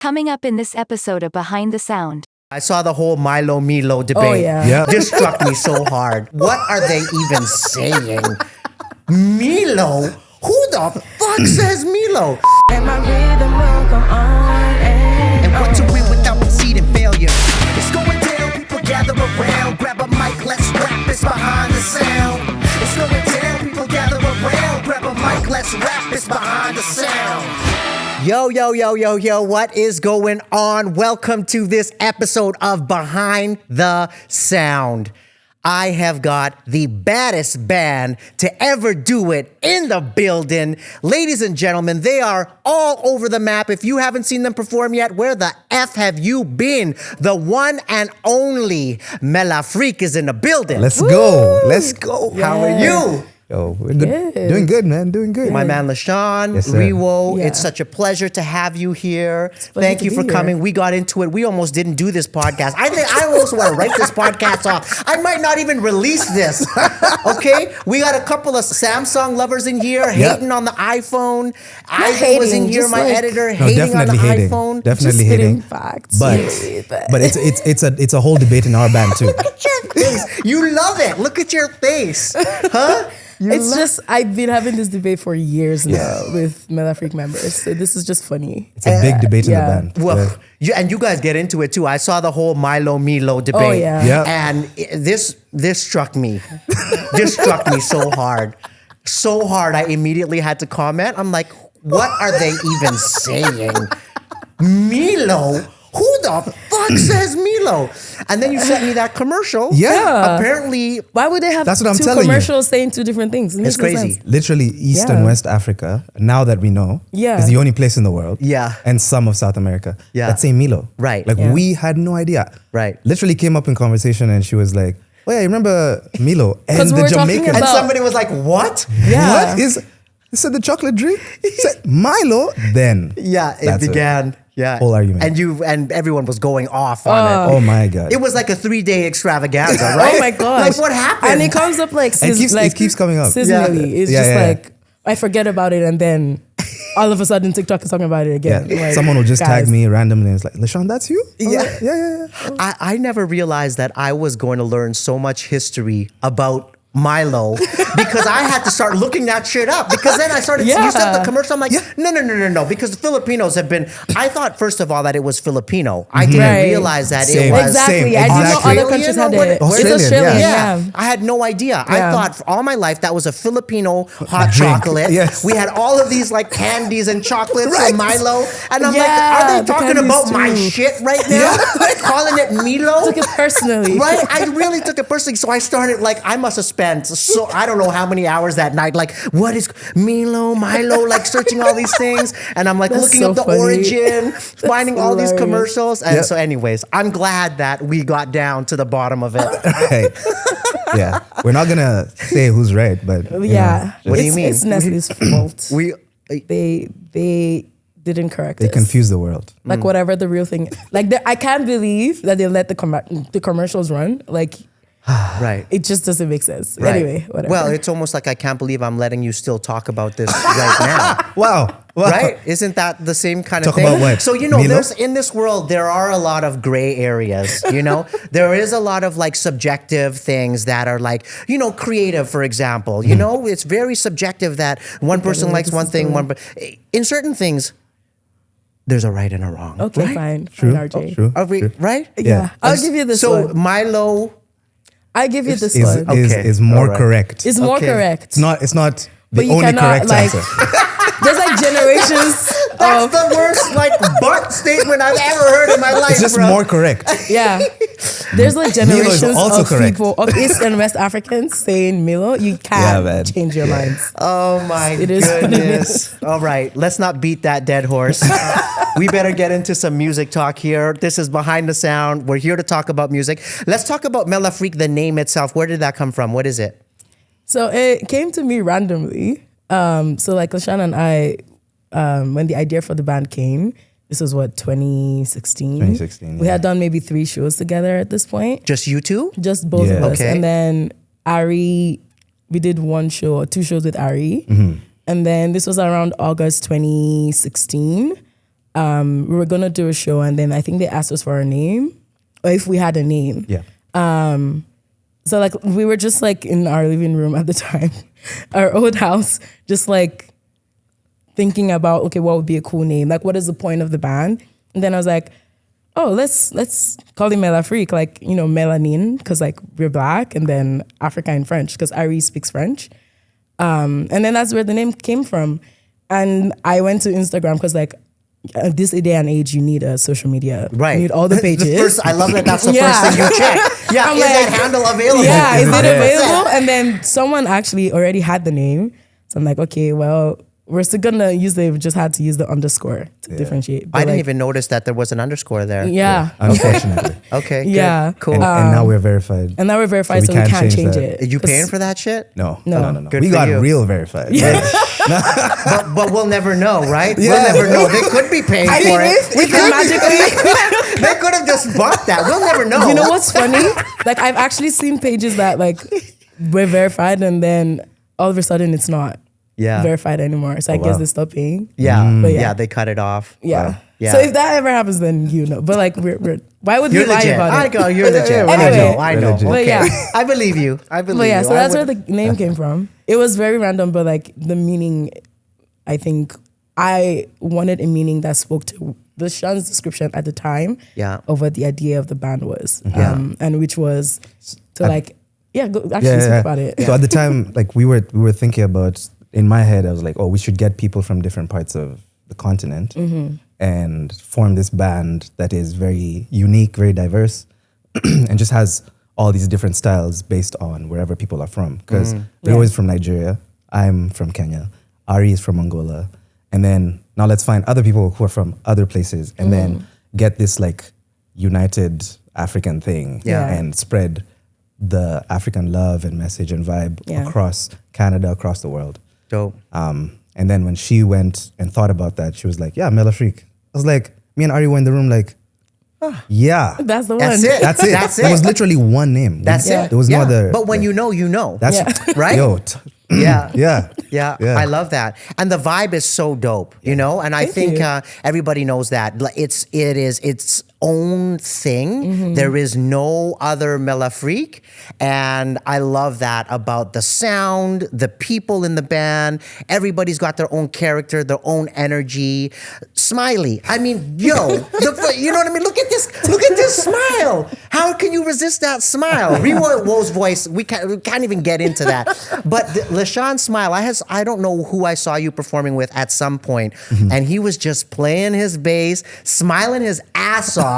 Coming up in this episode of Behind the Sound. I saw the whole Milo Mee-lo debate. Oh, yeah. This struck me so hard. What are they even saying? Mee-lo? Who the fuck says Mee-lo? And my rhythm will go on And what to win without conceding failure? It's going down, people gather around. Grab a mic, let's rap, it's behind the sound. It's going down, people gather around. Grab a mic, let's rap, it's behind the sound. Yo, what is going on? Welcome to this episode of Behind the Sound. I have got the baddest band to ever do it in the building. Ladies and gentlemen, they are all over the map. If you haven't seen them perform yet, where the F have you been? The one and only Melafrique is in the building. Let's go. How are you? Yo, we're good. Doing good, man. Doing good. My man Leshan, Yes, sir. Riwo, Yeah. it's such a pleasure to have you here. pleasure Thank to you be for here. coming. We got into it. We almost didn't do this podcast. I think I almost want to write this podcast off. I might not even release this. Okay? We got a couple of Samsung lovers in here hating on the iPhone. Ivan was in hating, here, just my like- editor, hating on the hating. iPhone. Definitely Just hating. spitting facts. But Yeah, but it's a whole debate in our band too. Look at your face. You love it. Look at your face. Huh? it's just, I've been having this debate for years now with Melafrique members. So this is just funny. It's a big debate in the yeah. band. Well, you guys get into it too. I saw the whole Milo Mee-lo debate. Oh, yeah. Yeah. And this struck me. This struck me so hard. So hard I immediately had to comment. I'm like, what are they even saying? Mee-lo? Who the fuck says Mee-lo? And then you sent me that commercial. Yeah. Apparently, Why would they have That's what I'm two telling you. commercials saying two different things? It it's makes no crazy. sense. Literally East Yeah. and West Africa, now that we know, Yeah. is the only place in the world. Yeah. And some of South America. Yeah. That say Milo. Right. Like Yeah. we had no idea. Right. Literally came up in conversation and she was like, oh yeah, you remember Milo? 'Cause And we the were talking Jamaican. and about- somebody was like, what? Yeah. What is he said the chocolate drink? He said Milo, then. Yeah, it That's began. Yeah. Whole argument. And everyone was going off on it. Oh my God. It was like a 3-day extravaganza, right? Oh my gosh. Like what happened? And it comes up like, it keeps coming up. seasonally. It's Yeah, just yeah. like, I forget about it and then all of a sudden TikTok is talking about it Yeah. again. Like, Someone will just tag guys. me randomly and it's like, Leshan, that's you? I'm Yeah. like, yeah. I never realized that I was going to learn so much history about Milo because I had to start looking that shit up because then I started, you said the Yeah. commercial, I'm like, no, because the Filipinos have been, I thought first of all that it was Filipino. I didn't Right. realize that Same. it was Exactly. Same, I didn't know exactly. other countries had Australian it. or what- It's Australian, Australian, Yeah, yeah. I had no idea. I Yeah. thought for all my life that was a Filipino hot Drink. chocolate. Yes. We had all of these like candies and chocolates Right. and Milo. And I'm like, Yeah, are they the talking candies about my too. shit right now? Calling it Milo? Took it personally. Right? I really took it personally. So I started like, I must have spent I don't know how many hours that night. Like, what is Milo, like searching all these things. And I'm like That's looking so up the funny. origin, finding all these hilarious. commercials. And Yep. so anyways, I'm glad that we got down to the bottom of it. Hey. Yeah. We're not gonna say who's right, but you Yeah. know, What do you mean? It's Nestle's fault. We They didn't correct they us. confuse the world. Like whatever the real thing. Like I can't believe that they let the commercials run. Like right. it just doesn't make sense. Right. Anyway, whatever. Well, it's almost like I can't believe I'm letting you still talk about this right now. Wow. Right? Isn't that the same kind of Talk thing? about what? So, Mee-lo? there's in this world, there are a lot of gray areas, There is a lot of like subjective things that are like, creative, for example. It's very subjective that one person likes one thing, in certain things, there's a right and a wrong. okay, right? fine. True. Fine, RJ. True. Are we, True. right? Yeah. I'll give you this So one. Milo, I give you this Is one. Okay. is more All right. correct. It's more Okay. correct. It's not But the you only cannot, correct like- answer. There's like generations that's of the worst like butt statement I've ever heard in my life, It's just bro. more correct. yeah. There's like Milo is generations also of correct. people of East and West Africans saying Milo. You Yeah, man. can't change your minds. Oh my It is what it goodness. All right, let's not beat that dead horse. We better get into some music talk here. This is Behind the Sound. We're here to talk about music. Let's talk about Melafrique, the name itself. Where did that come from? What is it? So it came to me randomly. So like Leshan and I, when the idea for the band came, this was what, 2016? 2016, We yeah. had done maybe 3 shows together at this point. Just you two? Just both Yeah. of us. Okay. And then Ari, we did 1 show or 2 shows with Ari. And then this was around August 2016. we were gonna do a show, and then I think they asked us for a name, or if we had a name. Yeah. So like we were just like in our living room at the time, our old house, just like thinking about, okay, what would be a cool name? Like, what is the point of the band? And then I was like, oh, let's call it Melafrique, like, you know, melanin, because like we're black, and then Africa in French, because Ari speaks French. And then that's where the name came from. And I went to Instagram because like at this day and age, you need a social media. Right. You need all the pages. I love that that's the Yeah. first thing you check. Yeah, I'm is like, that handle available? Yeah, is it Yeah. available? And then someone actually already had the name. So I'm like, okay, well, we're still gonna use it. We just had to use the underscore to differentiate. But I didn't like, even notice that there was an underscore there. Yeah. Unfortunately. Okay, good. Yeah. Cool. And now we're verified. And now we're verified, so we can't change it. Are you 'Cause- paying for that shit? No. No. Good We for got you. real verified. But we'll never know, right? Yeah. We'll never know. They could be paying I for mean, it. we can magically. They could have just bought that. We'll never know. You know what's funny? Like I've actually seen pages that like we're verified, and then all of a sudden it's not verified anymore. So I guess wow. they stopped paying. Yeah. But Yeah, they cut it off. Yeah. Yeah. So if that ever happens, then you know. But like we're why would You're we lie legit. about it? You're legit. Anyway. I know. Legit. But Okay. yeah. I believe you. I believe But yeah, you. so I that's where would- the name came from. It was very random, but like the meaning, I think I wanted a meaning that spoke to the Shan's description at the time of what the idea of the band was. And which was to like, go actually speak about it. So at the time, like we were thinking about, in my head, I was like, oh, we should get people from different parts of the continent and form this band that is very unique, very diverse, and just has all these different styles based on wherever people are from. Because Riwo is from Nigeria, I'm from Kenya, Ari is from Angola, and then now let's find other people who are from other places, and then get this like united African thing and spread the African love and message and vibe across Canada, across the world. Dope. And then when she went and thought about that, she was like, yeah, Melafrique. I was like, me and Ari were in the room like, yeah. That's the one. That's it. That's it. That's There was it. literally one name. That's it. There was no other. But when you know, you know. That's Right? Yo, Yeah. yeah. Yeah, Yeah. I love that, and the vibe is so dope, you know. And I think everybody knows that it is its own thing. There is no other Melafrique, and I love that about the sound, the people in the band. Everybody's got their own character, their own energy. Smiley, I mean, you know what I mean. Look at this smile. How can you resist that smile? Riwo's voice, we can't even get into that. But Leshan's smile, I don't know who I saw you performing with at some point, and he was just playing his bass, smiling his ass off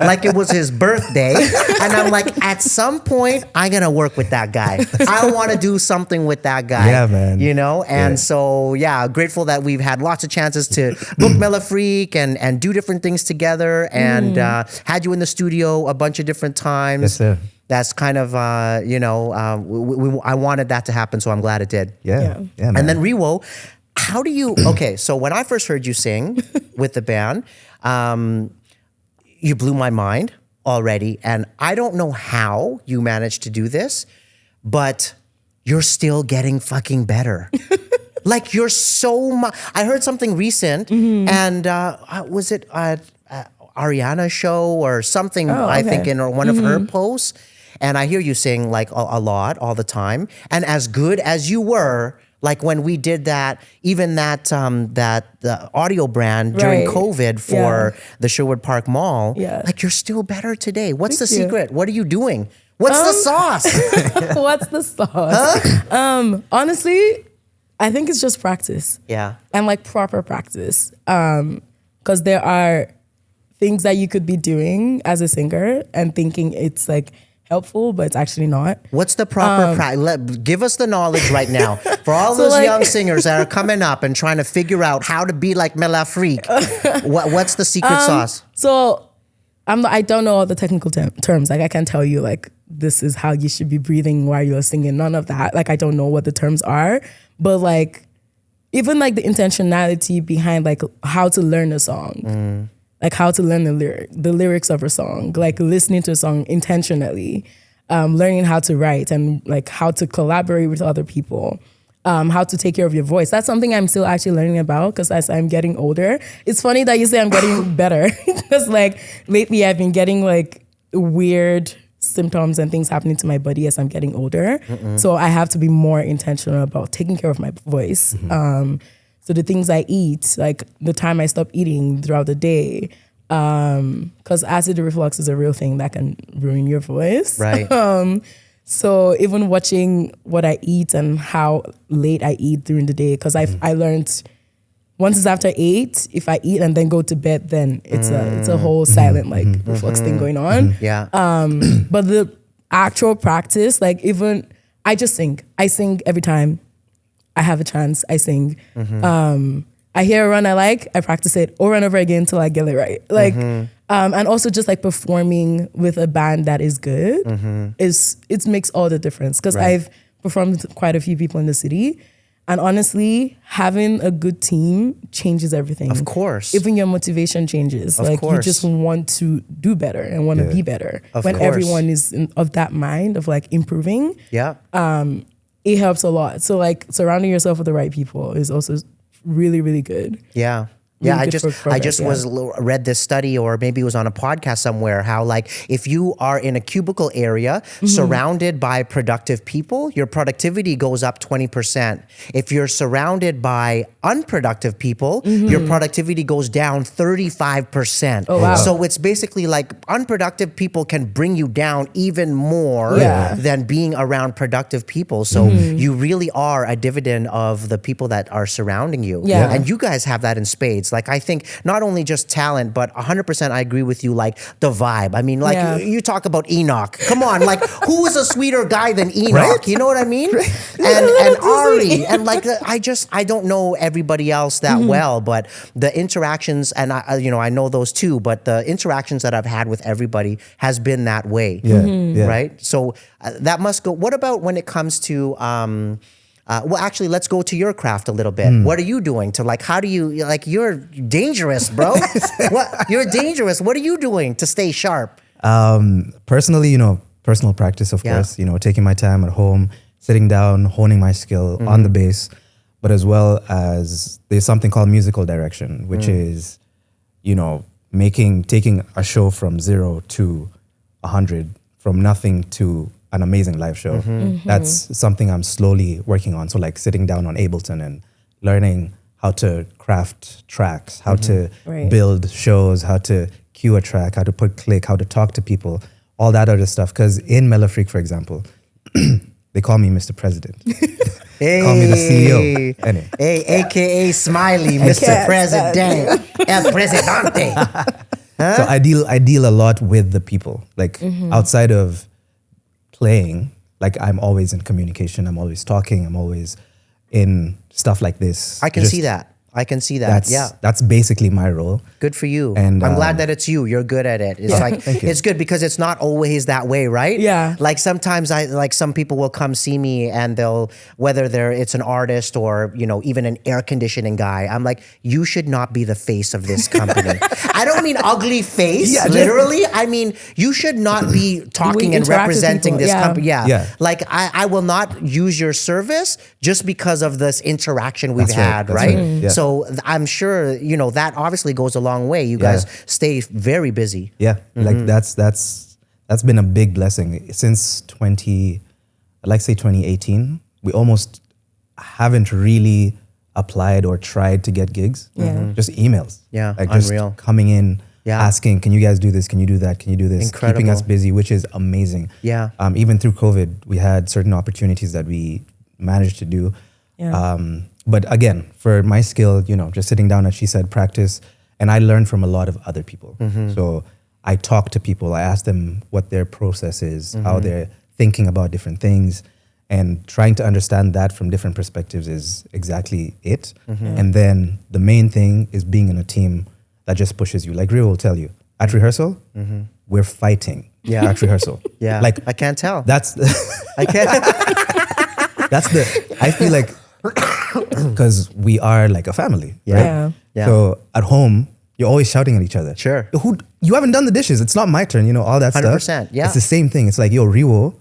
like it was his birthday. And I'm like, at some point, I'm gonna work with that guy. I want to do something with that guy. Yeah, man. You know, and so grateful that we've had lots of chances to book Melafrique and do different things together, and had you in the studio a bunch of different times. Yes, sir. That's kind of, I wanted that to happen, so I'm glad it did. Yeah, man. And then Riwo, how do you, okay, so when I first heard you sing with the band, you blew my mind already, and I don't know how you managed to do this, but you're still getting fucking better. Like you're so much, I heard something recent, and was it Ariana's show or something, I think in one of her posts, and I hear you sing like a lot all the time, and as good as you were, like when we did that, even that the audio brand during COVID for the Sherwood Park Mall, like you're still better today. What's the secret? What are you doing? What's the sauce? What's the sauce? Honestly, I think it's just practice. Yeah. And like proper practice. Because there are things that you could be doing as a singer and thinking it's like helpful, but it's actually not. What's the proper practice? Give us the knowledge right now. For all So those like- young singers that are coming up and trying to figure out how to be like Melafrique, what's the secret sauce? So I don't know all the technical terms. Like I can tell you like this is how you should be breathing while you're singing. None of that. Like I don't know what the terms are, but like even like the intentionality behind like how to learn a song, like how to learn the lyrics of a song, like listening to a song intentionally, learning how to write and like how to collaborate with other people. how to take care of your voice. That's something I'm still actually learning about because as I'm getting older, it's funny that you say I'm getting better because like lately I've been getting like weird symptoms and things happening to my body as I'm getting older. So I have to be more intentional about taking care of my voice. So the things I eat, like the time I stop eating throughout the day, because acid reflux is a real thing that can ruin your voice. Right. So even watching what I eat and how late I eat during the day, because I learned once it's after 8, if I eat and then go to bed, then it's a whole silent like reflux thing going on. Yeah. But the actual practice, like even I just sing. I sing every time I have a chance. I sing. I hear a run I like, I practice it over and over again until I get it right. Like, and also just like performing with a band that is good it makes all the difference. Because I've performed with quite a few people in the city, and honestly, having a good team changes everything. Of course. Even your motivation changes. Of like course. you just want to do better and want to be better. When course. everyone is of that mind of like improving. Yeah. It helps a lot. So like surrounding yourself with the right people is also really, really good. Yeah. Really Yeah, good for progress, read this study, or maybe it was on a podcast somewhere, how like if you are in a cubicle area surrounded by productive people, your productivity goes up 20%. If you're surrounded by unproductive people, your productivity goes down 35%. Oh, wow. So it's basically like unproductive people can bring you down even more than being around productive people. So you really are a dividend of the people that are surrounding you. Yeah. And you guys have that in spades. Like I think not only just talent, but 100% I agree with you, like the vibe. I mean, like you talk about Enoch. Come on, like who is a sweeter guy than Enoch? Right? You know what I mean? And Ari, and like I don't know everybody else that well, but the interactions, and I know those too, but the interactions that I've had with everybody has been that way. Yeah. Right? So that must go. What about when it comes to well, actually, let's go to your craft a little bit. What are you doing to like? How do you like? You're dangerous, bro. You're dangerous. What are you doing to stay sharp? Personally, personal practice, of course, taking my time at home, sitting down, honing my skill on the bass, but as well as there's something called musical direction, which is, taking a show from 0 to 100, from nothing to an amazing live show. That's something I'm slowly working on. So like sitting down on Ableton and learning how to craft tracks, how to build shows, how to cue a track, how to put click, how to talk to people, all that other stuff. Because in Melafrique, for example, they call me Mr. President. Call me the CEO. Anyway. Hey, AKA Smiley, Mr. President. El Presidente. So I deal a lot with the people. Like outside of playing, like I'm always in communication, I'm always talking, I'm always in stuff like this. I can see that. That's basically my role. Good for you. And I'm glad that it's you. You're good at it. It's like it's good because it's not always that way, right? Yeah. Like sometimes some people will come see me and whether it's an artist or even an air conditioning guy. I'm like, you should not be the face of this company. I don't mean ugly face, literally. I mean you should not be talking and representing this company. Yeah. Like I will not use your service just because of this interaction we've had, right? Yeah. So I'm sure that obviously goes a long way. You guys stay very busy. Yeah, like that's been a big blessing since 2018. We almost haven't really applied or tried to get gigs. Just emails. Yeah, like unreal. just coming in, asking, can you guys do this? Can you do that? Can you do this? Incredible. Keeping us busy, which is amazing. Yeah. Even through COVID, we had certain opportunities that we managed to do. Yeah. But again, for my skill, just sitting down, as she said, practice. And I learn from a lot of other people. So I talk to people. I ask them what their process is, how they're thinking about different things. And trying to understand that from different perspectives is exactly it. And then the main thing is being in a team that just pushes you. Like Riwo will tell you, at rehearsal, we're fighting at rehearsal. Yeah, like I can't tell. That's I can't. I feel like, because we are like a family, right? Yeah. So at home, you're always shouting at each other. Sure. You haven't done the dishes. It's not my turn. All that stuff. 100%, yeah. It's the same thing. It's like, yo, Riwo,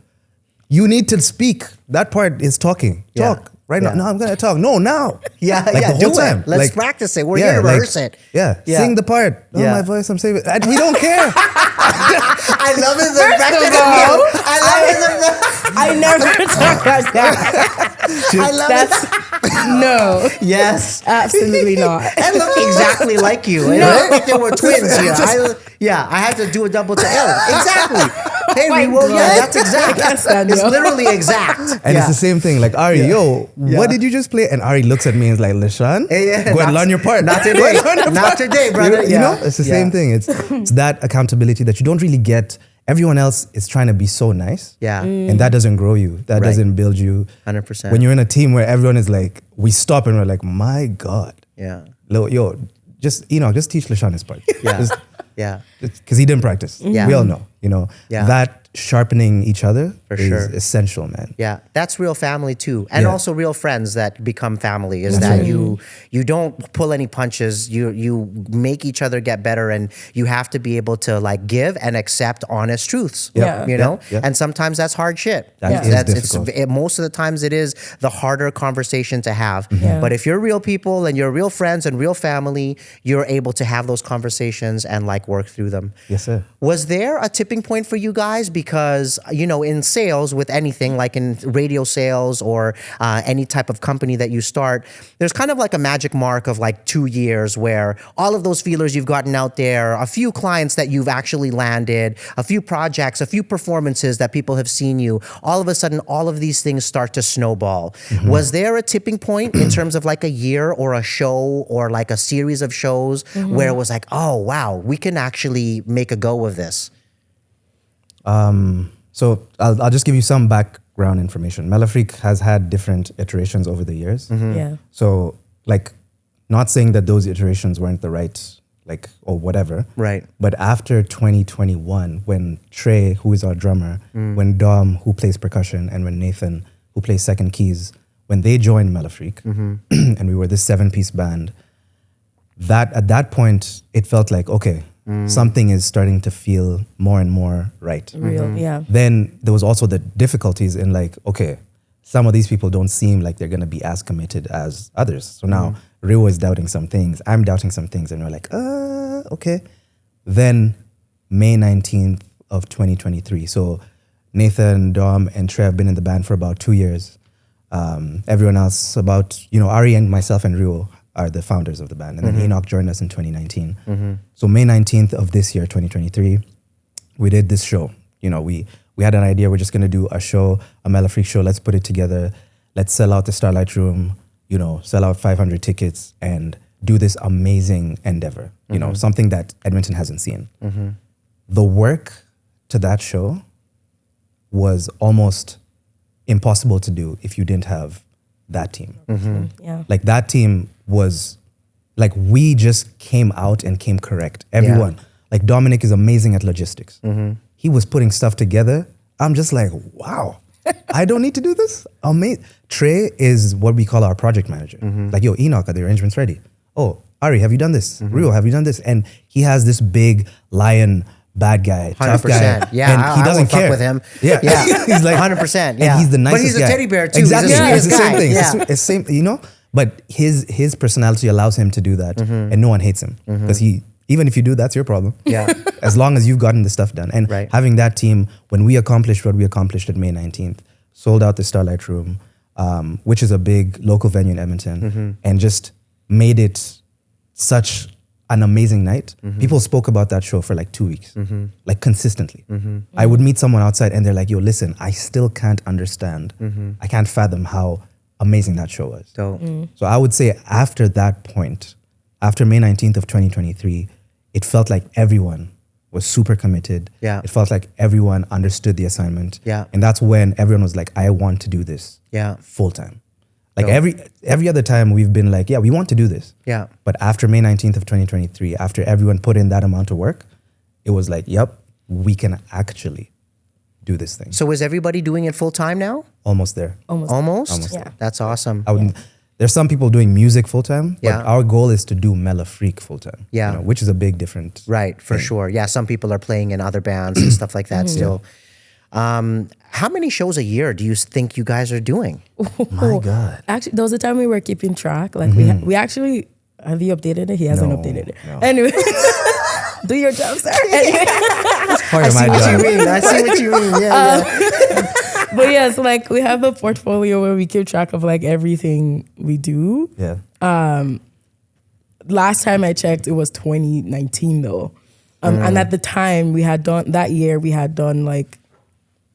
you need to speak. That part is talking. Talk. right now. No, I'm gonna talk. No, now. Yeah, Like, yeah, the do whole time. it. Let's Like, practice it. We're here to like, rehearse it. Yeah. Yeah. Sing the part. Oh, Yeah. my voice, I'm saving. And we don't care. I love his impression of all, you. I love his impression. I never talk like that. I love That's it. no, Yes. absolutely not. And look exactly like you. It looked like they were twins here. I had to do a double to L. Exactly. Hey, my Riwo, yeah, God. that's exact. Yes, Daniel. It's literally exact. And Yeah. it's the same thing. Like, Ari, yo, what did you just play? And Ari looks at me and is like, Leshan, Yeah, go and learn your part. Not Go today. and learn your Not part. today, brother. You know, it's the same thing. It's that accountability that you don't really get. Everyone else is trying to be so nice. Yeah. And that doesn't grow you. That Right. doesn't build you. 100%. When you're in a team where everyone is like, we stop and we're like, my God. Yeah. Yo, just teach Leshan his part. Yeah. Yeah. Because he didn't practice. Yeah. We all know, Yeah. that sharpening each other For is sure. essential, man. Yeah, that's real family too, and Yeah. also real friends that become family. Is That's that right. you don't pull any punches. You make each other get better, and you have to be able to like give and accept honest truths. Yeah. You know, Yeah. and sometimes that's hard shit. That is difficult. Most of the times it is the harder conversation to have. Yeah. But if you're real people and you're real friends and real family, you're able to have those conversations and like work through them. Yes, sir. Was there a tipping point for you guys? Because, in sales with anything, like in radio sales or any type of company that you start, there's kind of like a magic mark of like 2 years where all of those feelers you've gotten out there, a few clients that you've actually landed, a few projects, a few performances that people have seen you, all of a sudden, all of these things start to snowball. Was there a tipping point in terms of like a year or a show or like a series of shows where it was like, oh, wow, we can actually make a go of this? So I'll just give you some background information. Melafrique has had different iterations over the years. Yeah. So like, not saying that those iterations weren't the right, like, or whatever. Right. But after 2021, when Trey, who is our drummer, when Dom, who plays percussion, and when Nathan, who plays second keys, when they joined Melafrique, and we were this 7-piece band, at that point, it felt like, okay, something is starting to feel more and more right. Real. Yeah. Then there was also the difficulties in like, okay, some of these people don't seem like they're going to be as committed as others. So now Riwo is doubting some things, I'm doubting some things, and we're like, okay. Then May 19th of 2023. So Nathan, Dom, and Trey have been in the band for about 2 years. Everyone else Ari and myself and Riwo are the founders of the band. And then Enoch joined us in 2019. So May 19th of this year, 2023, we did this show. We had an idea, we're just gonna do a show, a Melafrique show, let's put it together, let's sell out the Starlight Room, sell out 500 tickets and do this amazing endeavor, something that Edmonton hasn't seen. The work to that show was almost impossible to do if you didn't have that team. Yeah. Like that team was like, we just came out and came correct. Everyone. Like Dominic is amazing at logistics. He was putting stuff together. I'm just like, wow, I don't need to do this? Amazing. Trey is what we call our project manager. Like, yo, Enoch, are the arrangements ready? Oh, Ari, have you done this? Riwo, have you done this? And he has this big lion bad guy, tough 100%. guy. Yeah, and he I doesn't won't fuck care with him. Yeah, Yeah. he's like 100%. Yeah, and he's the nicest But he's a guy. teddy bear too. Exactly, He's the it's sweetest the same guy. thing. Yeah. It's same, But his personality allows him to do that, and no one hates him because even if you do, that's your problem. Yeah. As long as you've gotten the stuff done. And Right. having that team, when we accomplished what we accomplished at May 19th, sold out the Starlight Room, which is a big local venue in Edmonton, and just made it such an amazing night. People spoke about that show for like 2 weeks, like consistently. I would meet someone outside and they're like, yo, listen, I still can't understand. I can't fathom how amazing that show was. So I would say after that point, after May 19th of 2023, it felt like everyone was super committed. Yeah. It felt like everyone understood the assignment. Yeah. And that's when everyone was like, I want to do this Yeah. full time. Like every other time we've been like, yeah, we want to do this. Yeah. But after May 19th of 2023, after everyone put in that amount of work, it was like, yep, we can actually do this thing. So is everybody doing it full time now? Almost there. Almost? Yeah. That's awesome. I wouldn't, there's some people doing music full time, but Yeah. our goal is to do Melafrique full time. Yeah. Which is a big difference. Right, for sure. Yeah, some people are playing in other bands and stuff like that still. How many shows a year do you think you guys are doing? My God. Actually, there was a time we were keeping track. Like we actually, have you updated it? He hasn't No, updated it. no. Anyway, do your job, sir. Anyway. Part of my What you job. mean? I see what you mean. Yeah. But yeah, so like we have a portfolio where we keep track of like everything we do. Yeah. Last time I checked, it was 2019 though. And at the time we had done like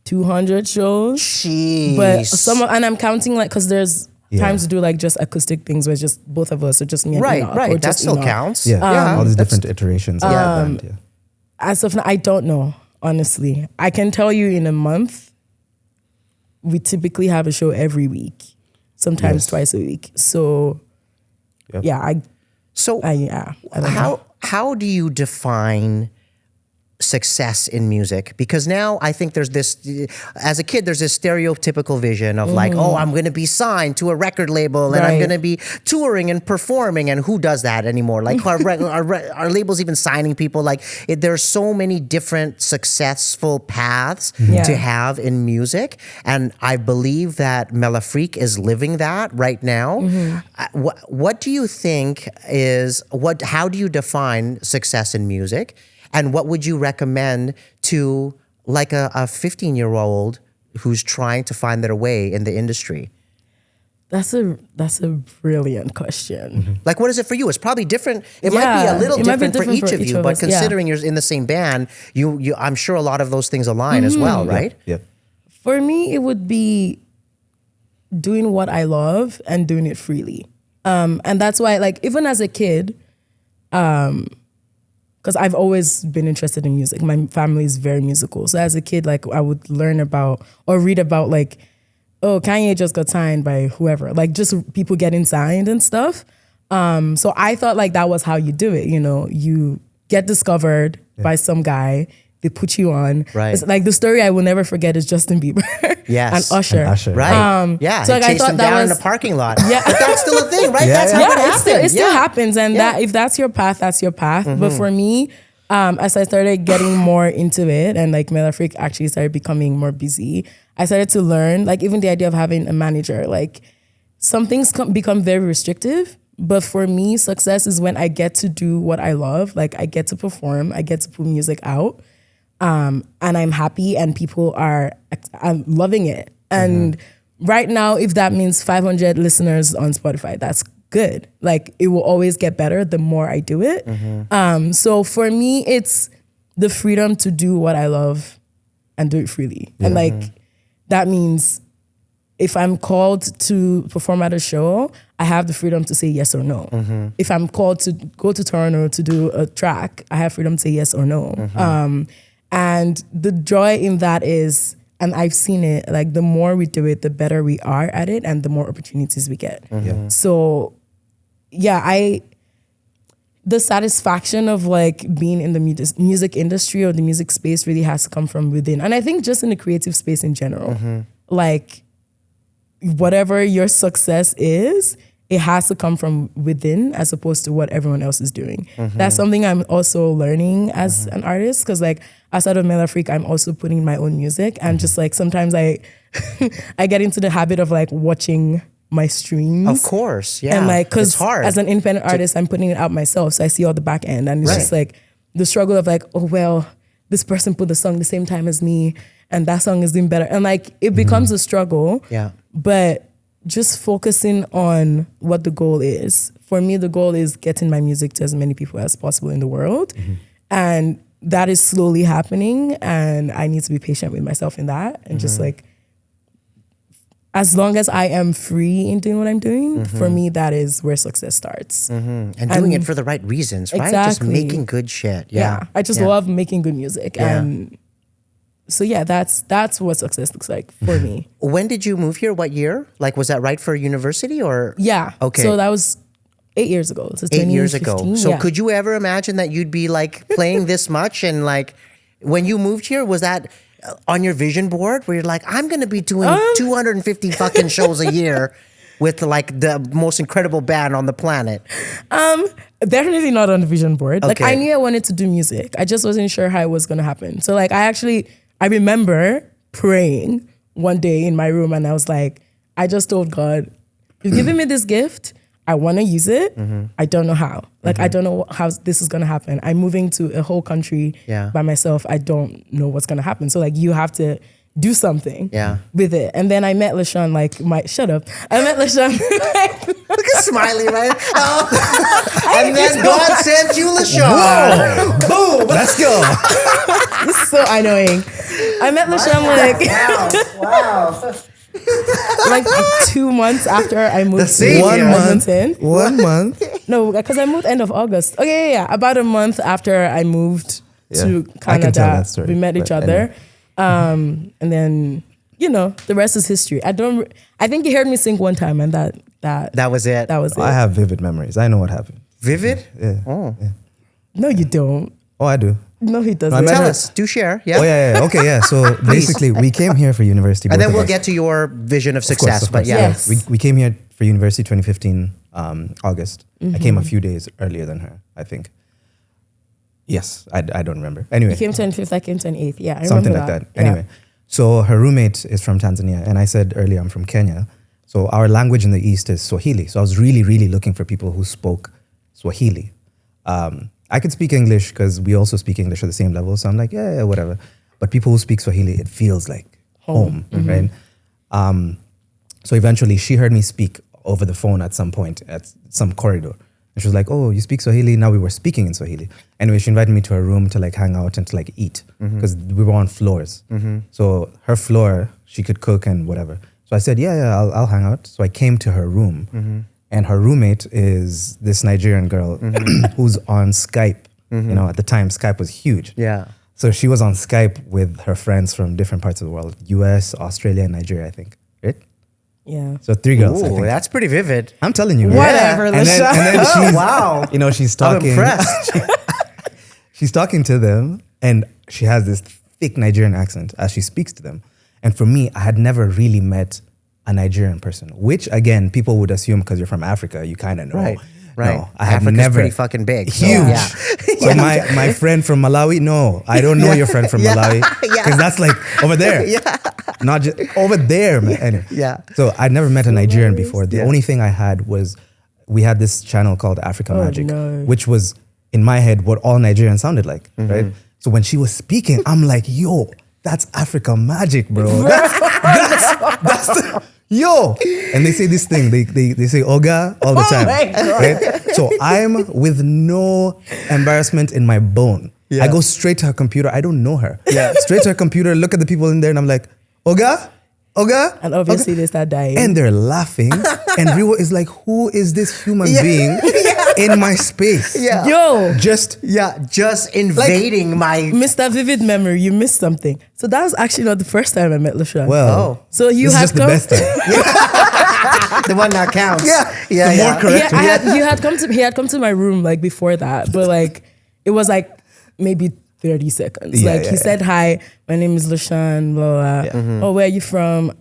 200 shows. Jeez. But and I'm counting like, cause there's times to do like just acoustic things where it's just both of us or just me and Enoch, or Right. That just still Enoch. counts. Yeah. All these different iterations of the band. Yeah. As of now, I don't know, honestly. I can tell you in a month, we typically have a show every week, sometimes Yes. twice a week. So, Yep. yeah, I So don't know. how do you define success in music? Because now I think there's this, as a kid, there's this stereotypical vision of like, oh, I'm going to be signed to a record label and I'm Right. going to be touring and performing. And who does that anymore? Like are labels even signing people? Like there's so many different successful paths Yeah. to have in music. And I believe that Melafrique is living that right now. What do you think how do you define success in music? And what would you recommend to like a 15-year-old who's trying to find their way in the industry? That's a brilliant question. Like, what is it for you? It's probably different. It might be a Yeah, little it might be different for different each for of each you, of but us, yeah. considering you're in the same band, you I'm sure a lot of those things align as well, right? Yep. For me, it would be doing what I love and doing it freely. And that's why, like, even as a kid, because I've always been interested in music. My family is very musical. So as a kid, like I would learn about or read about like, oh, Kanye just got signed by whoever, like just people getting signed and stuff. So I thought like that was how you do it. You know, you get discovered by some guy, they put you on. Right. It's like the story I will never forget is Justin Bieber Yes. and Usher. And Usher. Right. Yeah. so, he like, I chased thought him that down in was- the parking lot. Yeah. But that's still a thing, right? Yeah, That's yeah. how it Yeah, happened. it still happens, and that if that's your path, that's your path. But for me, as I started getting more into it, and like Melafrique actually started becoming more busy, I started to learn, like even the idea of having a manager. Like some things become very restrictive, but for me, success is when I get to do what I love. Like I get to perform, I get to put music out, and I'm happy, and people are loving it. And right now, if that means 500 listeners on Spotify, that's good. Like it will always get better the more I do it. So for me, it's the freedom to do what I love and do it freely. And like that means if I'm called to perform at a show, I have the freedom to say yes or no. If I'm called to go to Toronto to do a track, I have freedom to say yes or no. And the joy in that is, and I've seen it, like the more we do it, the better we are at it and the more opportunities we get. So yeah, the satisfaction of like being in the music industry or the music space really has to come from within. And I think just in the creative space in general, like whatever your success is, it has to come from within as opposed to what everyone else is doing. That's something I'm also learning as an artist, because like outside of Melafrique, I'm also putting my own music, and just like sometimes I I get into the habit of like watching my streams. Of course, yeah. And like, it's because hard. as an independent artist, I'm putting it out myself, so I see all the back end, and it's just like the struggle of like, oh well, this person put the song the same time as me, and that song is doing better, and like it becomes a struggle. Yeah. But just focusing on what the goal is. For me, the goal is getting my music to as many people as possible in the world, and that is slowly happening. And I need to be patient with myself in that, and just like, as long as I am free in doing what I'm doing, for me, that is where success starts. And doing it for the right reasons, right? Just Exactly. making good shit. Yeah. I just love making good music. Yeah. And so yeah, that's what success looks like for me. When did you move here? What year? Like, was that right for university or? Yeah. Okay. So that was 8 years ago. So 8 years ago. 2015, So yeah. could you ever imagine that you'd be like playing this much? And like, when you moved here, was that on your vision board where you're like, I'm going to be doing 250 fucking shows a year with like the most incredible band on the planet? Definitely not on the vision board. Like Okay. I knew I wanted to do music. I just wasn't sure how it was going to happen. So like I remember praying one day in my room, and I was like, I just told God, you've given me this gift. I want to use it. I don't know how. Like, I don't know how this is going to happen. I'm moving to a whole country by myself. I don't know what's going to happen. So, like, you have to do something with it. And then I met Leshan, shut up. I met Leshan. Look at Smiley, right? And then God sent you LaShawn. Boom! Let's go. This is so annoying. I met Leshan Wow. like 2 months after I moved to same year. Edmonton. 1 month. No, because I moved end of August. Okay, yeah. About a month after I moved to Canada, I can tell that story, we met each but other. And then, the rest is history. I think you heard me sing one time, and that was it. That was it. I have vivid memories. I know what happened. Vivid? Yeah. Oh. Yeah. No, you don't. Oh, I do. No, he doesn't. I met Tell her- us. Do share. Yeah. Oh, yeah. Okay, yeah. So basically, we came here for university. And both then of we'll us. get to your vision of Of course, success. of But course. yeah. Yes. We came here for university 2015, August. I came a few days earlier than her, I think. Yes, I don't remember. Anyway. You came 25th, I came 28th. Yeah, I Something remember like that. Yeah. Anyway, so her roommate is from Tanzania, and I said earlier I'm from Kenya. So our language in the East is Swahili. So I was really, really looking for people who spoke Swahili. I could speak English because we also speak English at the same level. So I'm like, yeah, whatever. But people who speak Swahili, it feels like home, right? So eventually she heard me speak over the phone at some point at some corridor. And she was like, oh, you speak Swahili? Now we were speaking in Swahili. Anyway, she invited me to her room to like hang out and to like eat because we were on floors. So her floor, she could cook and whatever. So I said, yeah, I'll hang out. So I came to her room and her roommate is this Nigerian girl who's on Skype. At the time, Skype was huge. Yeah. So she was on Skype with her friends from different parts of the world, US, Australia, and Nigeria, I think. Right? Yeah. So 3 girls, I Ooh, think. that's pretty vivid. I'm telling you. Whatever, And then Oh, she's, wow. she's I'm talking. impressed. She's talking to them, and she has this thick Nigerian accent as she speaks to them. And for me, I had never really met a Nigerian person, which again, people would assume because you're from Africa, you kind of know. Right. No, I had Africa's never. pretty fucking big. So, Huge. yeah. So my friend from Malawi, no, I don't know your friend from Malawi because that's like over there. Not just over there, man. Anyway. Yeah. So I'd never met a Nigerian before. The only thing I had was we had this channel called Africa Magic, no. which was in my head what all Nigerians sounded like, right? So when she was speaking, I'm like, yo, that's Africa Magic, bro. That's the, yo. And they say this thing, they say Oga all the time. my God. Right? So I'm with no embarrassment in my bone. Yeah. I go straight to her computer. I don't know her. Straight to her computer, look at the people in there, and I'm like, Oga? Oga? And obviously they start dying. And they're laughing. And Riwo is like, who is this human being in my space? Yeah. Yo, Just Just invading my. Mr. Vivid Memory, you missed something. So that was actually not the first time I met Leshan. well. So you This is had just the come. best time. The one that counts. The more correct. Yeah, he had come to my room like before that, but like it was like maybe 30 seconds. Yeah, like yeah, he yeah. said, hi, my name is Leshan, blah, blah. Oh, where are you from?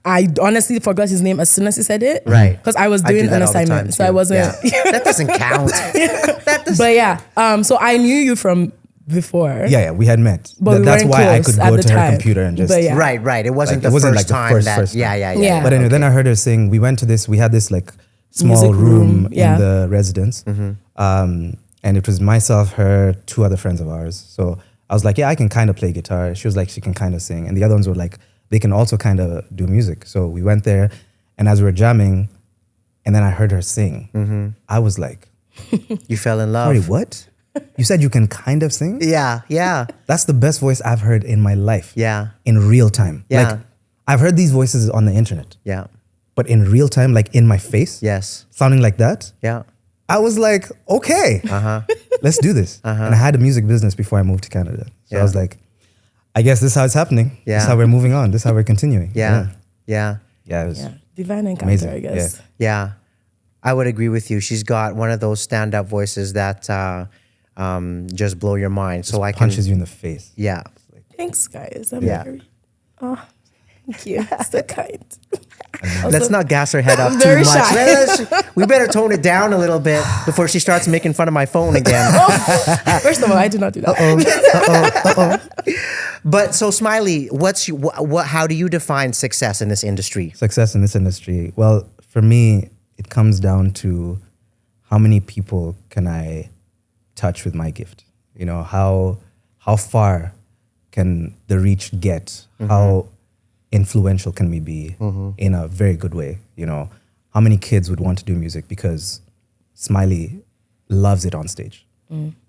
I honestly forgot his name as soon as he said it. Right. Because I was I do doing that an all the time, assignment. So I too. wasn't. Yeah. That doesn't count. That doesn't. But yeah, so I knew you from before. Yeah, we had met. But we That's weren't why I close could at go the to her time. computer and just. But yeah. Right. It wasn't Like, the it wasn't first like the time first that. time. Yeah. But anyway, then I heard her sing. We went to this. We had this like small Music room, room yeah. in the residence, and it was myself, her, 2 other friends of ours. So I was like, yeah, I can kind of play guitar. She was like, she can kind of sing, and the other ones were like, they can also kind of do music. So we went there, and as we were jamming, and then I heard her sing. I was like, You fell in love. sorry, what? You said you can kind of sing? Yeah. That's the best voice I've heard in my life. Yeah. In real time. Yeah. Like, I've heard these voices on the internet, Yeah. but in real time, like in my face, Yes. sounding like that, Yeah. I was like, okay, let's do this. And I had a music business before I moved to Canada. So I was like, I guess this is how it's happening. This Yeah. is how we're moving on. This is how we're continuing. Yeah. Yeah, it was Yeah. Divine encounter, amazing. I guess. Yeah. I would agree with you. She's got one of those stand-up voices that just blow your mind. So I can. Punches you in the face. Yeah. Thanks, guys. I'm Yeah. very. Oh, thank you. So kind. Let's not gas her head up I'm too very much. shy. We better tone it down a little bit before she starts making fun of my phone again. First of all, I do not do that. But so Smiley, how do you define success in this industry? Success in this industry. Well, for me, it comes down to how many people can I touch with my gift. You know, how far can the reach get? How influential can we be in a very good way? You know, how many kids would want to do music because Smiley loves it on stage?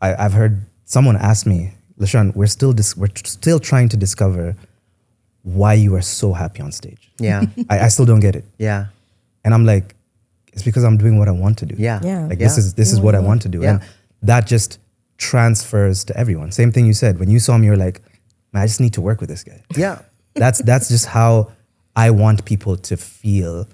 I've heard someone ask me, Leshan, we're still trying to discover why you are so happy on stage. Yeah. I still don't get it. Yeah. And I'm like, it's because I'm doing what I want to do. Yeah. Yeah. Like this is what I want to do. Yeah. And that just transfers to everyone. Same thing you said. When you saw me, you're like, man, I just need to work with this guy. Yeah. That's just how I want people to feel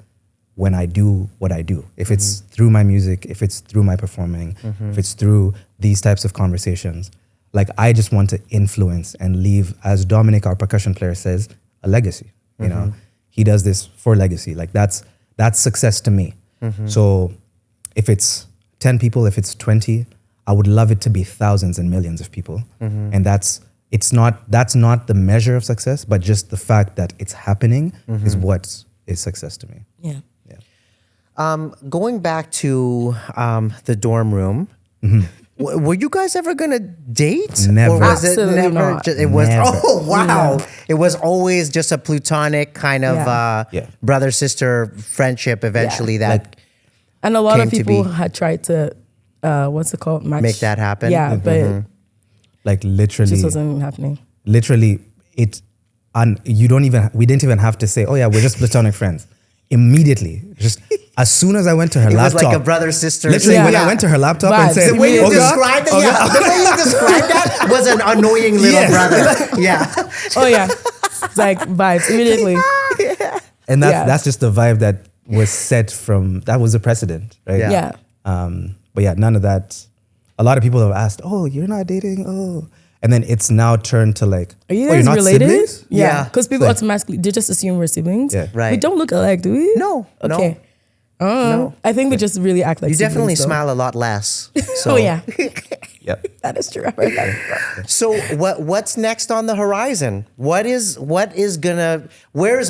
when I do what I do. If it's through my music, if it's through my performing, if it's through these types of conversations, like I just want to influence and leave, as Dominic, our percussion player, says, a legacy. You know, he does this for legacy. Like that's success to me. So if it's 10 people, if it's 20, I would love it to be thousands and millions of people. And that's not the measure of success, but just the fact that it's happening is what is success to me. Yeah. Going back to the dorm room, were you guys ever gonna date? Never. Or was it Absolutely never? not. It was. Never. Oh wow! It was always just a platonic kind of Yeah. brother sister friendship. Eventually, that And a lot came of to people be. had tried to, what's it called? Make that happen? Yeah, but it Like literally, just wasn't happening. literally we didn't even have to say, oh yeah, we're just platonic friends. Immediately, just as soon as I went to her it was laptop, like a brother sister. literally Yeah. when I went to her laptop and Vibes. said, The way you Oh, God. described it, the way you described that was an annoying little Yes. brother. Yeah. Oh yeah, it's like vibes immediately. and that's Yeah. that's just the vibe that was set from, that was a precedent, right? Yeah. Yeah, But yeah, none of that. A lot of people have asked, oh, you're not dating, oh. And then it's now turned to like, are you oh, guys you're not related? siblings? Yeah. Because people Like- automatically they just assume we're siblings. Yeah. Right. We don't look alike, do we? No, no. Okay. No. I think we just really act like You definitely siblings, though. smile a lot less. So. Oh yeah, Yep. that is true. I've heard that. So what's next on the horizon? Where is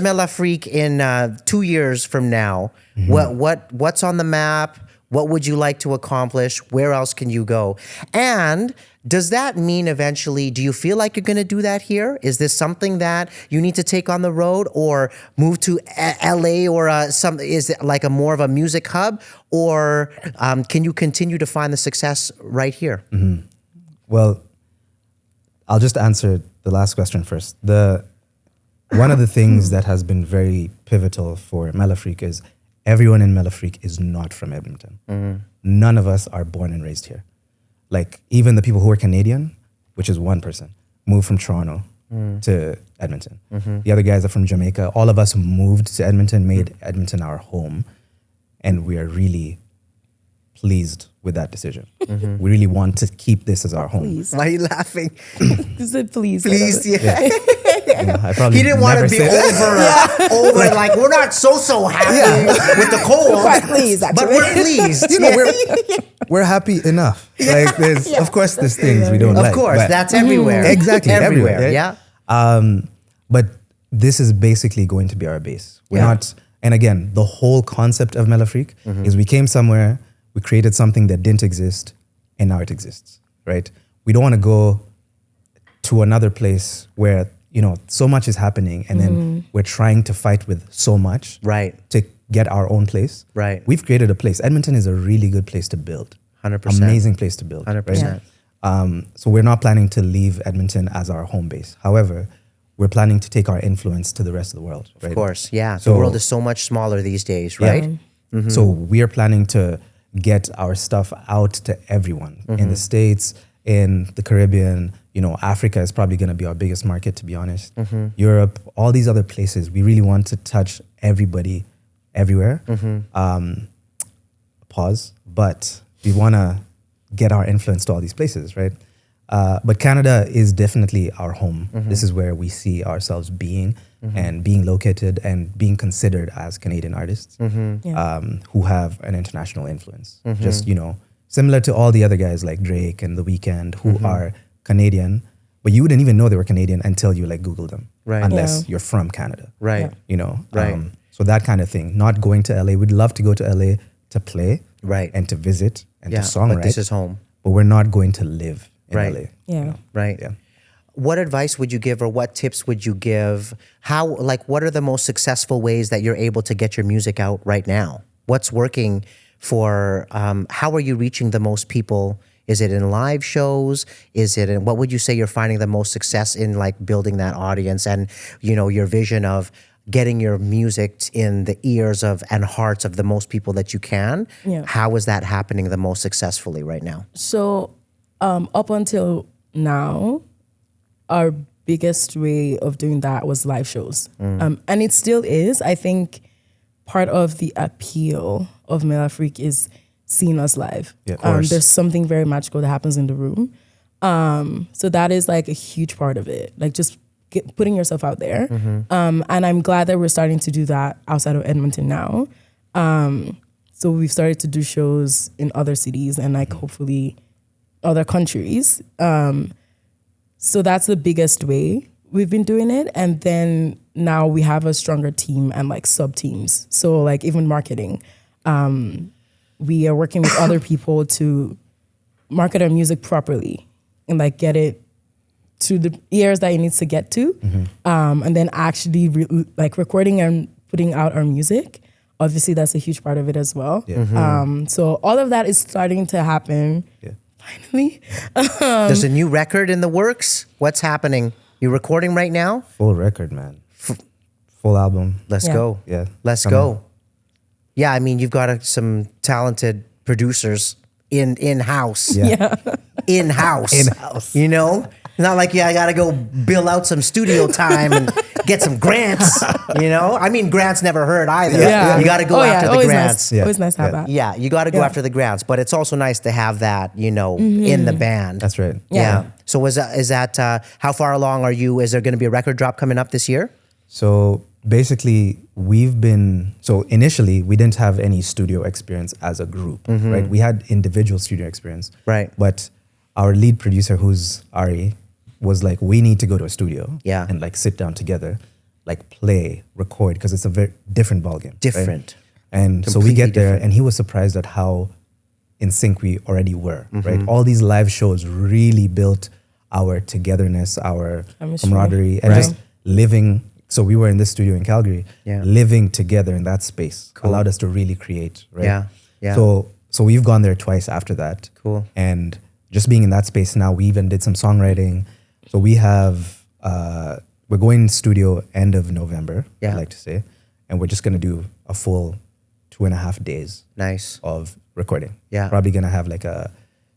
Melafrique in 2 years from now? What's on the map? What would you like to accomplish? Where else can you go? And does that mean eventually, do you feel like you're going to do that here? Is this something that you need to take on the road or move to LA or is it like more of a music hub? Or can you continue to find the success right here? Well, I'll just answer the last question first. One of the things that has been very pivotal for Melafrique is everyone in Melafrique is not from Edmonton. None of us are born and raised here. Like even the people who are Canadian, which is one person, moved from Toronto to Edmonton. The other guys are from Jamaica. All of us moved to Edmonton, made Edmonton our home. And we are really pleased with that decision. We really want to keep this as our home. Please, Why are you laughing? you said please. Please, yeah. Yeah, I probably He didn't want to never be say that. over like we're not so happy with the cold. Quite pleased, But actually. we're pleased. You know, we're happy enough. Like of course there's things we don't Of like. course, but- that's everywhere. Exactly, everywhere, right? Yeah. But this is basically going to be our base. We're Yeah. not, and again, the whole concept of Melafrique is we came somewhere, we created something that didn't exist, and now it exists, right? We don't want to go to another place where, you know, so much is happening and then we're trying to fight with so much Right. to get our own place. Right. We've created a place. Edmonton is a really good place to build. 100%. Amazing place to build. 100%. Right? So we're not planning to leave Edmonton as our home base. However, we're planning to take our influence to the rest of the world. Right? Of course, yeah. So- the world is so much smaller these days, Yeah. right? So we are planning to get our stuff out to everyone in the States, in the Caribbean. You know, Africa is probably going to be our biggest market, to be honest. Europe, all these other places. We really want to touch everybody, everywhere. But we want to get our influence to all these places, right? But Canada is definitely our home. This is where we see ourselves being and being located and being considered as Canadian artists who have an international influence. Just, you know, similar to all the other guys like Drake and The Weeknd who are Canadian, but you wouldn't even know they were Canadian until you like Google them, Right. unless Yeah. you're from Canada, Right. you know, Right. so that kind of thing. Not going to LA. We'd love to go to LA to play, Right. and to visit and Yeah. to songwrite. But this is home. But we're not going to live in Right. LA. Yeah. Right. Yeah. What advice would you give, or what tips would you give? How, like, what are the most successful ways that you're able to get your music out right now? What's working for, how are you reaching the most people? Is it in live shows? Is it in, what would you say you're finding the most success in, like, building that audience and, you know, your vision of getting your music in the ears of and hearts of the most people that you can? Yeah. How is that happening the most successfully right now? So up until now, our biggest way of doing that was live shows. And it still is. I think part of the appeal of Melafrique is seeing us live. Yeah, of course. There's something very magical that happens in the room. So that is like a huge part of it. Like just putting yourself out there. And I'm glad that we're starting to do that outside of Edmonton now. So we've started to do shows in other cities and like hopefully other countries. So that's the biggest way we've been doing it. And then now we have a stronger team and like sub teams. So like even marketing, we are working with other people to market our music properly and like get it to the ears that it needs to get to. And then actually like recording and putting out our music. Obviously that's a huge part of it as well. So all of that is starting to happen. Yeah. Finally. There's a new record in the works. What's happening? You recording right now? Full record, man. Full album. Let's Yeah. go. Yeah. Let's Coming. go. Yeah, I mean, you've got some talented producers in house. Yeah. In house. In-house. You know? Not like, I got to go bill out some studio time and get some grants, you know? I mean, grants never hurt either. Yeah. You got to go after the always grants. Nice. Always nice to have Yeah. that. Yeah, you got to go Yeah. after the grants, but it's also nice to have that, you know, in the band. That's right. Yeah. So is that how far along are you? Is there going to be a record drop coming up this year? So basically, so initially, we didn't have any studio experience as a group, right? We had individual studio experience. Right. But our lead producer, who's Ari, was like, we need to go to a studio Yeah. and like sit down together, like play, record, because it's a very different ballgame. right? Different. And so we Completely get there, different. and he was surprised at how in sync we already were, Mm-hmm. right? All these live shows really built our togetherness, our Chemistry. camaraderie, and Right. just living. So we were in this studio in Calgary, Yeah. living together in that space allowed us to really create, right? Yeah, yeah. So we've gone there twice after that. Cool. And just being in that space now, we even did some songwriting. So we have, we're going studio end of November, Yeah. I like to say. And we're just going to do a full 2.5 days Nice. of recording. Yeah. Probably going to have like a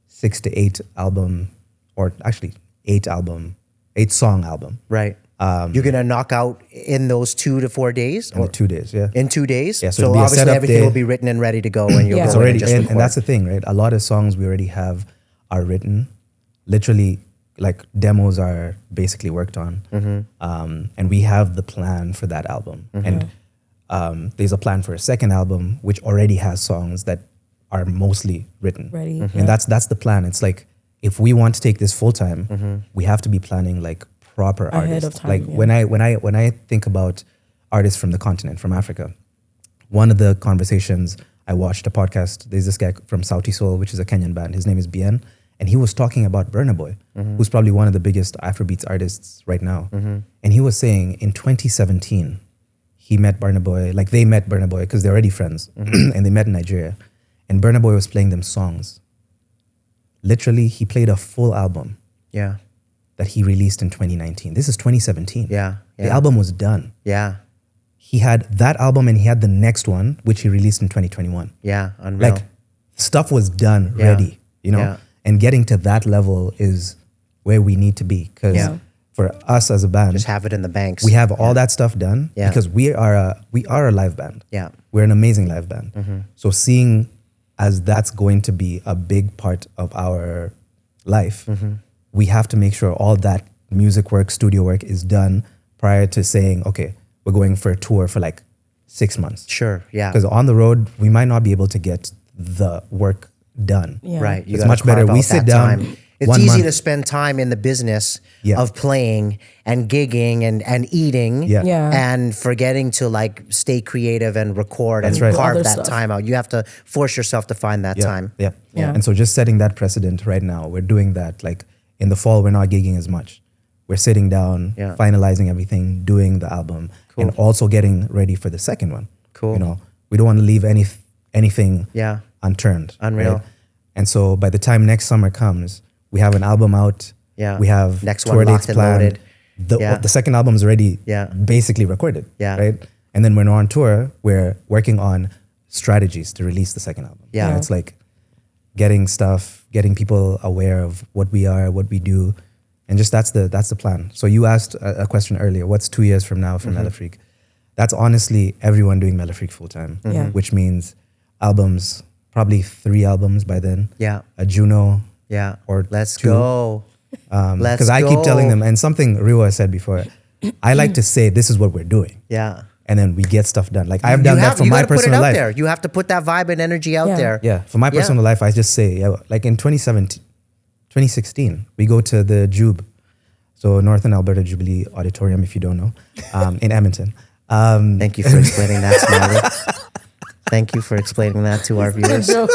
6 to 8 album, or actually 8 song album Right. You're going to knock out in those 2 to 4 days? in the 2 days. Yeah. In 2 days? Yeah, so so it'll be a obviously setup everything day. will be written and ready to go, and you'll Yeah. go It's in already, and just and record. that's the thing, right? A lot of songs we already have are written. Literally, like demos are basically worked on. And we have the plan for that album. And there's a plan for a second album, which already has songs that are mostly written. Ready. And that's the plan. It's like, if we want to take this full time, we have to be planning like proper Ahead artists. of time, Like yeah. when I think about artists from the continent, from Africa, one of the conversations, I watched a podcast. There's this guy from Sauti Soul, which is a Kenyan band. His name is Bien. And he was talking about Burna Boy, who's probably one of the biggest Afrobeats artists right now. And he was saying in 2017, he met Burna Boy, like they met Burna Boy because they're already friends. And they met in Nigeria. And Burna Boy was playing them songs. Literally, he played a full album Yeah. that he released in 2019. This is 2017. Yeah. The Yeah. album was done. Yeah. He had that album and he had the next one, which he released in 2021. Yeah. Unreal. Like stuff was done, Yeah. ready, you know? Yeah. And getting to that level is where we need to be. Because Yeah. for us as a band, just have it in the banks. we have all that stuff done Yeah. because we are a live band. Yeah. We're an amazing live band. So seeing as that's going to be a big part of our life, we have to make sure all that music work, studio work is done prior to saying, okay, we're going for a tour for like 6 months. Sure. Yeah. Because on the road, we might not be able to get the work done. Yeah. Right. You It's gotta much better. carve We out sit that down time It's 1 easy month. to spend time in the business Yeah. of playing and gigging and eating Yeah. Yeah. and forgetting to like stay creative and record and right. carve Other that stuff. time out. You have to force yourself to find that Yeah, time. Yeah. Yeah. And so just setting that precedent right now, we're doing that. Like in the fall, we're not gigging as much. We're sitting down, Yeah. finalizing everything, doing the album, and also getting ready for the second one. Cool. You know, we don't want to leave anything Yeah. unturned. Unreal. right? And so by the time next summer comes, we have an album out. Yeah. We have Next tour one dates locked and planned. loaded. Yeah. The second album is already Yeah. basically recorded. Yeah. Right. And then when we're on tour, we're working on strategies to release the second album. Yeah. And it's like getting stuff, getting people aware of what we are, what we do, and just that's the plan. So you asked a question earlier, what's 2 years from now for Melafrique? That's honestly everyone doing Melafrique full time, Yeah. which means albums, probably 3 albums by then. Yeah. A Juno. Yeah. Or let's 2. go. Let's Because I keep telling go. them, and something Riwo has said before, I like to say this is what we're doing. Yeah. And then we get stuff done. Like I've done that for you my gotta put it personal out life. there. You have to put that vibe and energy out Yeah. there. Yeah, for my Yeah. personal life, I just say, yeah, like in 2016, we go to the Jube, so Northern Alberta Jubilee Auditorium, if you don't know, in Edmonton. Thank you for explaining that, Smiley. Thank you for explaining that to our viewers. You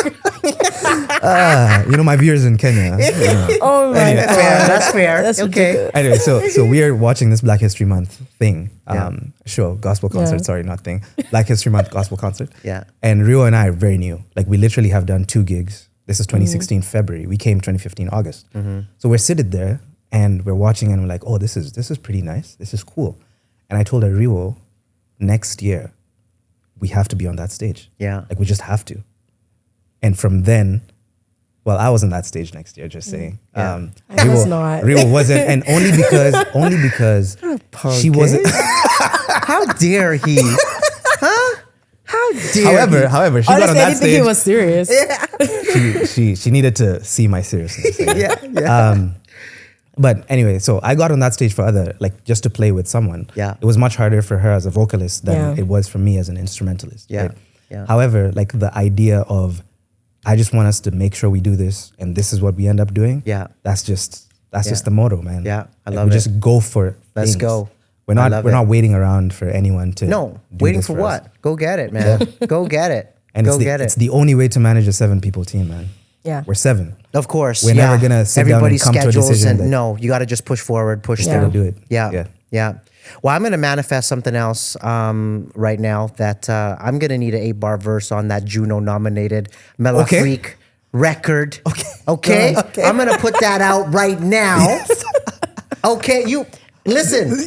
know, my viewers in Kenya. You know. Oh my God. Fair. That's fair. That's okay. Anyway, so we are watching this Black History Month thing, Yeah. show, gospel concert, Yeah. sorry, not thing, Black History Month gospel concert. Yeah. And Riwo and I are very new. Like we literally have done 2 gigs. This is 2016 February. We came 2015 August. So we're seated there and we're watching and we're like, oh, this is pretty nice. This is cool. And I told her, Riwo, next year we have to be on that stage. Yeah. Like we just have to. And from then, well, I was on that stage next year, just saying. Yeah. I was not. Riwo wasn't, and only because she wasn't. How dare he? Huh? How dare he? However, she got on Honestly, I that didn't think he stage. was serious. She needed to see my seriousness. Yeah. But anyway, so I got on that stage for just to play with someone. Yeah. It was much harder for her as a vocalist than Yeah. it was for me as an instrumentalist. Yeah. Right? Yeah. However, like the idea of, I just want us to make sure we do this, and this is what we end up doing. Yeah. That's just the motto, man. Yeah, I Like, love we it. just go for it. Let's go. We're I not love we're it. not waiting around for anyone to No, do waiting this for us. what? Go get it, man. Go get it. And Go it's get it's it. the only way to manage a 7-people team, man. Yeah. We're 7. Of course. We're never gonna sit down and Everybody's come to a schedules decision and that- no, you got to just push forward, push Yeah. through. Do it. Yeah. Yeah. Yeah. Well, I'm going to manifest something else right now that I'm going to need an 8-bar verse on that Juno nominated Melafrique record. Okay. I'm going to put that out right now. Okay. You listen.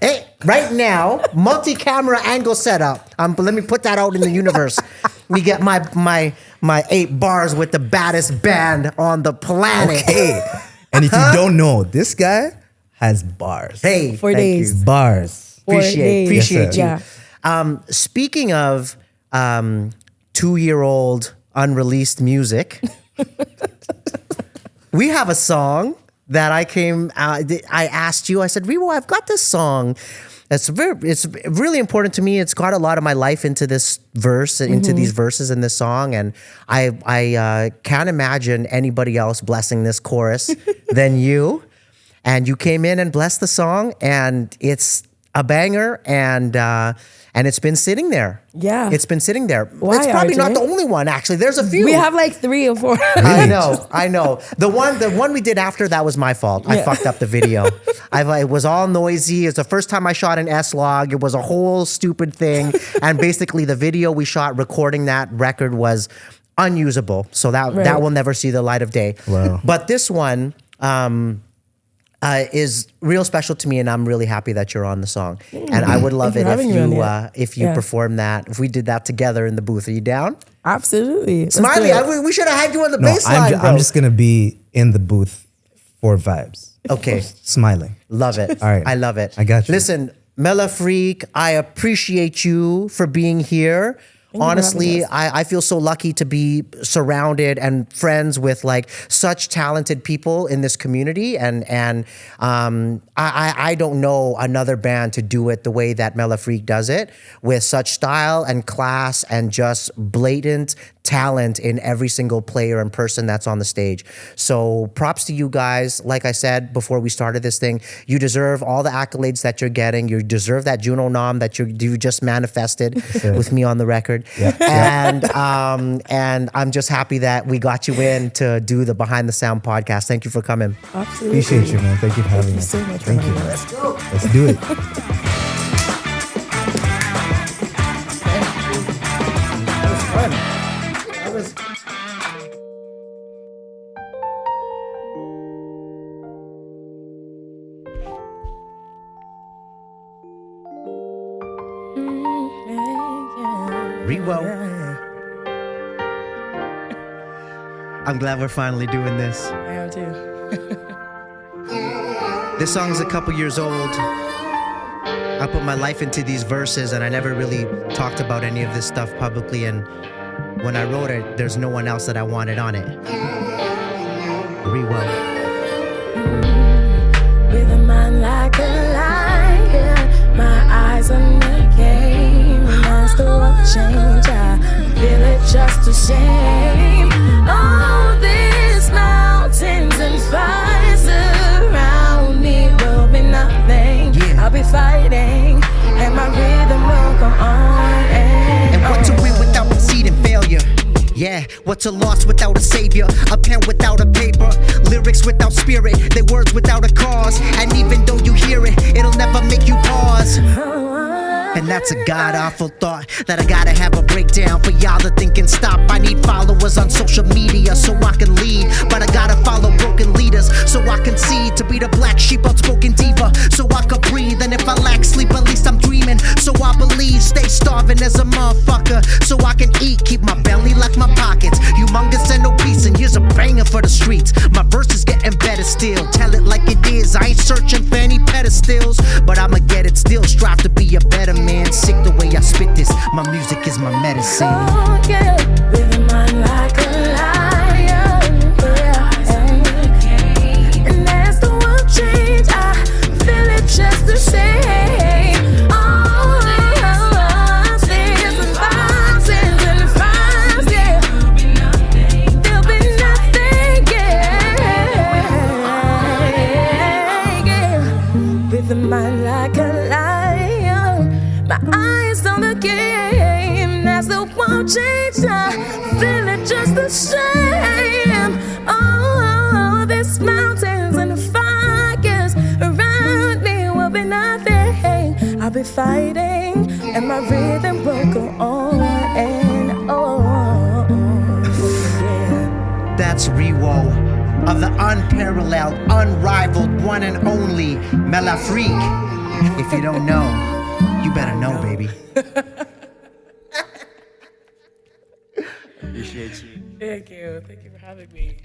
Hey, right now, multi-camera angle setup. Let me put that out in the universe. We get my 8 bars with the baddest band on the planet. Okay. And if you don't know, this guy has bars. Hey, 4 thank days. you. Bars. Appreciate days. you. Yeah. Speaking of 2-year-old unreleased music, we have a song that I asked you. I said, Riwo, I've got this song. It's really important to me. It's got a lot of my life into this verse, into these verses in this song, and I can't imagine anybody else blessing this chorus than you. And you came in and blessed the song, and it's a banger, and it's been sitting there. Yeah. It's been sitting there. Why, It's probably RJ? not the only one, actually. There's a few. We have like 3 or 4. I know. The one we did after that was my fault. I fucked up the video. It was all noisy. It's the first time I shot an S-Log. It was a whole stupid thing. And basically the video we shot recording that record was unusable. So that will never see the light of day. Wow. But this one is real special to me, and I'm really happy that you're on the song. And I would love Thank it you for having me on if you Yeah. perform that, if we did that together in the booth. Are you down? Absolutely. Let's Smiley, do it. we should have had you on the No, bass line, bro. I'm just gonna be in the booth for vibes. Okay. Smiling. Love it. All right. I love it. I got you. Listen, Melafrique, I appreciate you for being here. you for Honestly, having I feel so lucky to be surrounded and friends with like such talented people in this community. And I don't know another band to do it the way that Melafrique does it, with such style and class and just blatant talent in every single player and person that's on the stage. So props to you guys. Like I said before we started this thing, you deserve all the accolades that you're getting. You deserve that Juno nom that you just manifested with me on the record. And I'm just happy that we got you in to do the Behind the Sound podcast. Thank you for coming. Absolutely. Appreciate you, man. Thank you for having me. so much for Thank you. having us. Let's do it. Riwo. I'm glad we're finally doing this. I am too. This song is a couple years old. I put my life into these verses and I never really talked about any of this stuff publicly, and when I wrote it, there's no one else that I wanted on it. Riwo. With a mind like a lion, my eyes on the game. That's the world change. I feel it just a shame. All these mountains and fires around me will be nothing. I'll be fighting, and my rhythm will go on. And what's a win without conceding failure? Yeah, what's a loss without a savior? A pen without a paper, lyrics without spirit, they words without a cause. And even though you hear it, it'll never make you pause. And that's a god-awful thought, that I gotta have a breakdown for y'all to think and stop. I need followers on social media so I can lead, but I gotta follow broken leaders so I can see, to be the black sheep, outspoken diva, so I can breathe. And if I lack sleep, at least I'm dreaming, so I believe. Stay starving as a motherfucker so I can eat, keep my belly like my pockets. Humongous and obese, and here's a banger for the streets. My verse is getting better still, tell it like it is. I ain't searching for any pedestals, but I'ma get it still. Strive to be a better man, sick the way I spit this. My music is my medicine. Oh yeah, with a mind like a lion, yeah. And as the world change, I feel it just the same. All the things and vibes and the vibes, yeah. There'll be nothing, yeah. With a mind like a lion, my eyes on the game. As the world changes, I feel it just the same. Oh, these mountains and the fires around me will be nothing. I'll be fighting, and my rhythm will go on and on. Yeah. That's Riwo, of the unparalleled, unrivaled, one and only Melafrique. If you don't know, you better know, baby. Thank you for having me.